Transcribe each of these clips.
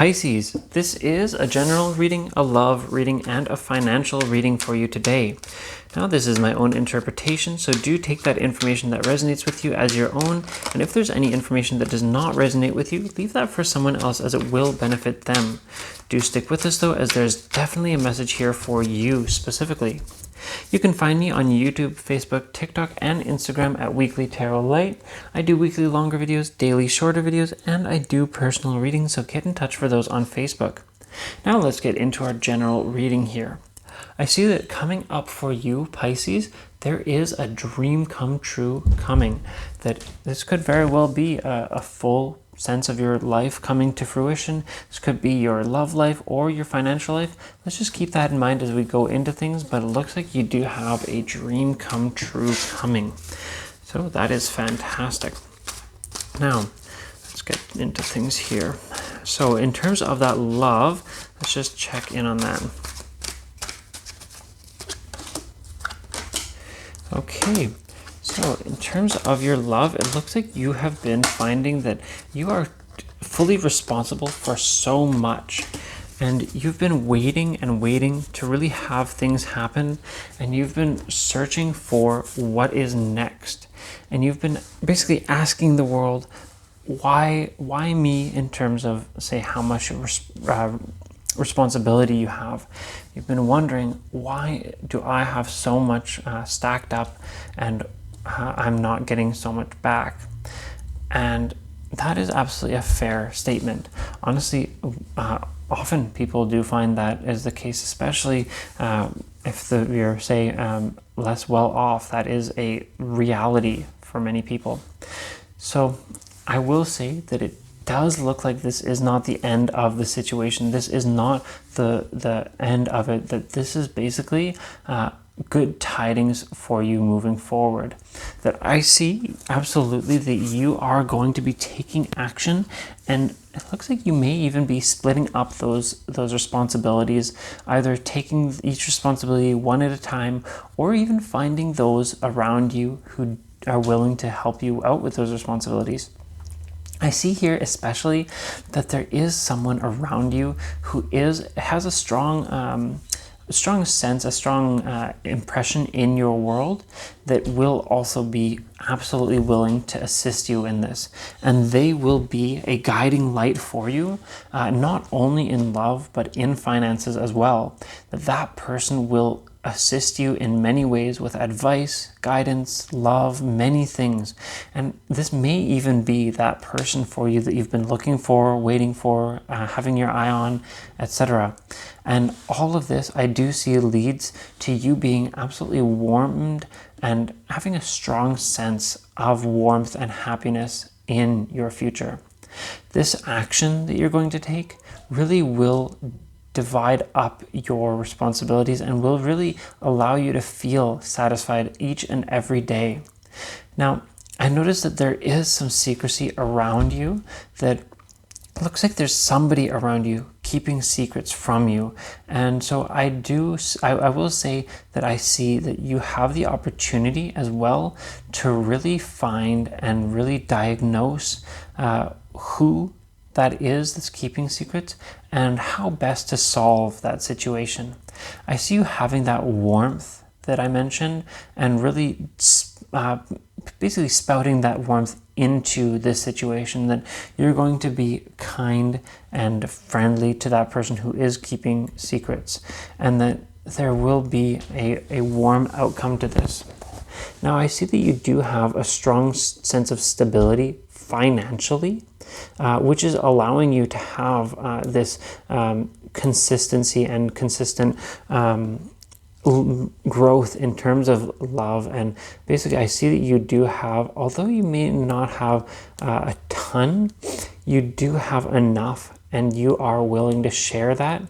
Pisces, this is a general reading, a love reading, and a financial reading for you today. Now, this is my own interpretation, so do take that information that resonates with you as your own, and if there's any information that does not resonate with you, leave that for someone else as it will benefit them. Do stick with us though, as there's definitely a message here for you specifically. You can find me on YouTube, Facebook, TikTok, and Instagram at Weekly Tarot Light. I do weekly longer videos, daily shorter videos, and I do personal readings, so get in touch for those on Facebook. Now let's get into our general reading here. I see that coming up for you, Pisces, there is a dream come true coming. That this could very well be a full sense of your life coming to fruition. This could be your love life or your financial life. Let's just keep that in mind as we go into things, but it looks like you do have a dream come true coming. So that is fantastic. Now, let's get into things here. So in terms of that love, let's just check in on that. Okay, so in terms of your love, it looks like you have been finding that you are fully responsible for so much. And you've been waiting and waiting to really have things happen. And you've been searching for what is next. And you've been basically asking the world, why me, in terms of, say, how much responsibility you have. You've been wondering, why do I have so much stacked up and I'm not getting so much back? And that is absolutely a fair statement. Honestly, often people do find that is the case, especially if you're, say, less well off. That is a reality for many people. So I will say that it does look like this is not the end of the situation. This is not the end of it. That this is basically good tidings for you moving forward. That I see absolutely that you are going to be taking action, and it looks like you may even be splitting up those responsibilities, either taking each responsibility one at a time, or even finding those around you who are willing to help you out with those responsibilities. I see here especially that there is someone around you who has a strong sense, a strong impression in your world, that will also be absolutely willing to assist you in this. And they will be a guiding light for you, not only in love, but in finances as well. That person will assist you in many ways with advice, guidance, love, many things. And this may even be that person for you that you've been looking for, waiting for, having your eye on, etc. And all of this, I do see, leads to you being absolutely warmed and having a strong sense of warmth and happiness in your future. This action that you're going to take really will divide up your responsibilities and will really allow you to feel satisfied each and every day. Now, I noticed that there is some secrecy around you, that looks like there's somebody around you keeping secrets from you. And so I will say that I see that you have the opportunity as well to really find and really diagnose who that is that's keeping secrets and how best to solve that situation. I see you having that warmth that I mentioned, and really basically spouting that warmth into this situation, that you're going to be kind and friendly to that person who is keeping secrets, and that there will be a warm outcome to this. Now, I see that you do have a strong sense of stability financially, which is allowing you to have this consistency and consistent growth in terms of love. And basically, I see that you do have, although you may not have a ton, you do have enough, and you are willing to share that.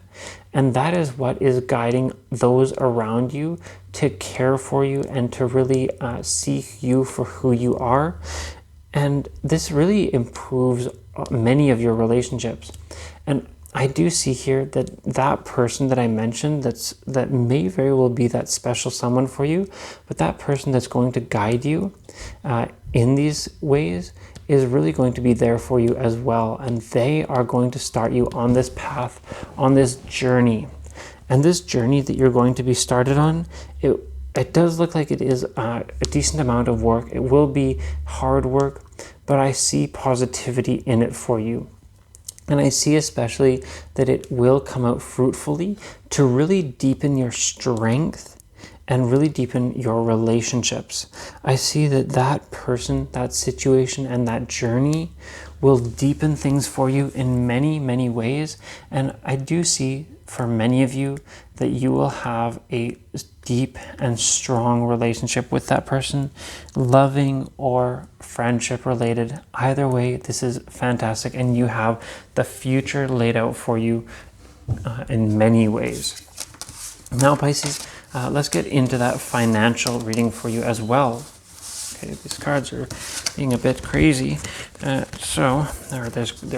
And that is what is guiding those around you to care for you and to really see you for who you are. And this really improves many of your relationships. And I do see here that that person that I mentioned, that may very well be that special someone for you, but that person that's going to guide you in these ways is really going to be there for you as well. And they are going to start you on this path, on this journey. And this journey that you're going to be started on, it does look like it is a decent amount of work. It will be hard work, but I see positivity in it for you. And I see especially that it will come out fruitfully to really deepen your strength and really deepen your relationships. I see that that person, that situation, and that journey will deepen things for you in many, many ways. And I do see for many of you that you will have a deep and strong relationship with that person, loving or friendship related. Either way, this is fantastic, and you have the future laid out for you in many ways. Now, Pisces, let's get into that financial reading for you as well. Okay, these cards are being a bit crazy. They're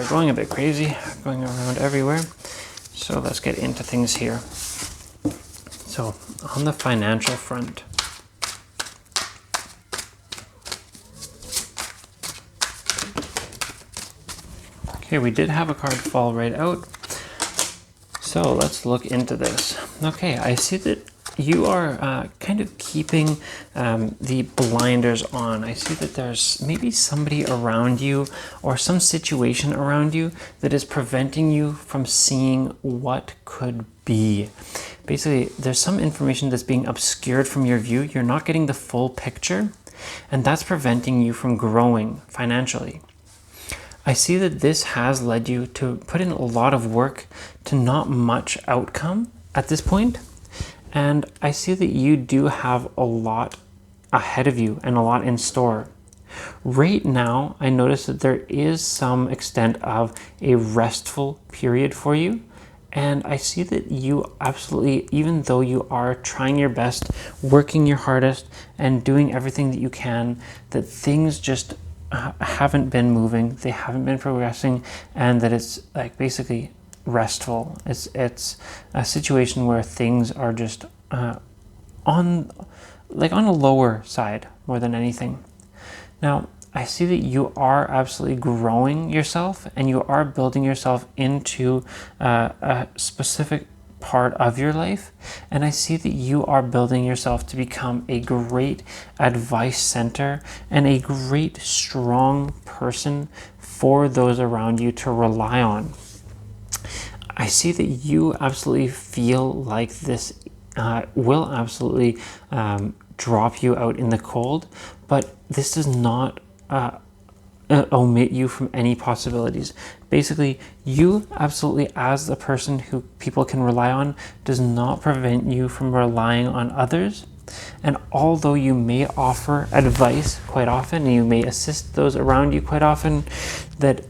going a bit crazy, going around everywhere. So let's get into things here. So on the financial front, okay, we did have a card fall right out. So let's look into this. Okay, I see that you are kind of keeping the blinders on. I see that there's maybe somebody around you or some situation around you that is preventing you from seeing what could be. Basically, there's some information that's being obscured from your view. You're not getting the full picture, and that's preventing you from growing financially. I see that this has led you to put in a lot of work to not much outcome at this point. And I see that you do have a lot ahead of you and a lot in store. Right now, I notice that there is some extent of a restful period for you. And I see that you absolutely, even though you are trying your best, working your hardest, and doing everything that you can, that things just haven't been moving, they haven't been progressing, and that it's like basically restful. It's a situation where things are just on a lower side more than anything. Now, I see that you are absolutely growing yourself, and you are building yourself into a specific part of your life. And I see that you are building yourself to become a great advice center and a great strong person for those around you to rely on. I see that you absolutely feel like this will absolutely drop you out in the cold, but this does not omit you from any possibilities. Basically, you absolutely, as the person who people can rely on, does not prevent you from relying on others. And although you may offer advice quite often, and you may assist those around you quite often, that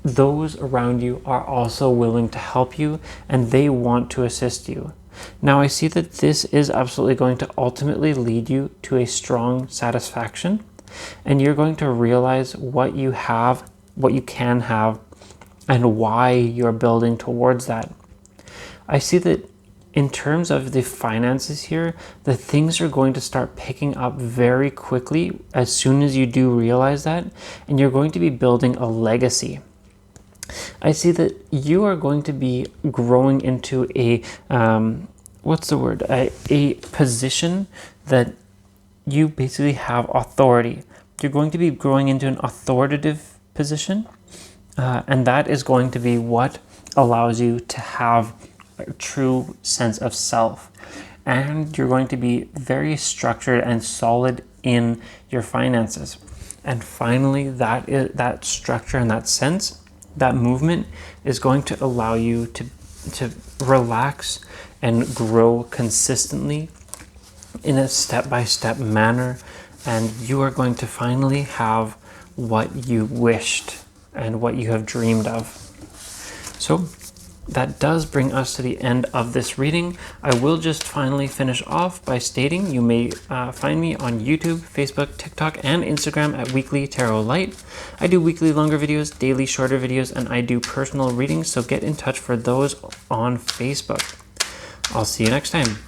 those around you are also willing to help you, and they want to assist you. Now, I see that this is absolutely going to ultimately lead you to a strong satisfaction, and you're going to realize what you have, what you can have, and why you're building towards that. I see that in terms of the finances here, the things are going to start picking up very quickly as soon as you do realize that, and you're going to be building a legacy. I see that you are going to be growing into a position that you basically have authority. You're going to be growing into an authoritative position, and that is going to be what allows you to have a true sense of self. And you're going to be very structured and solid in your finances. And finally, that structure and that sense, that movement is going to allow you to relax and grow consistently in a step-by-step manner, and you are going to finally have what you wished and what you have dreamed of. So that does bring us to the end of this reading. I will just finally finish off by stating you may find me on YouTube, Facebook, TikTok, and Instagram at Weekly Tarot Light. I do weekly longer videos, daily shorter videos, and I do personal readings, so get in touch for those on Facebook. I'll see you next time.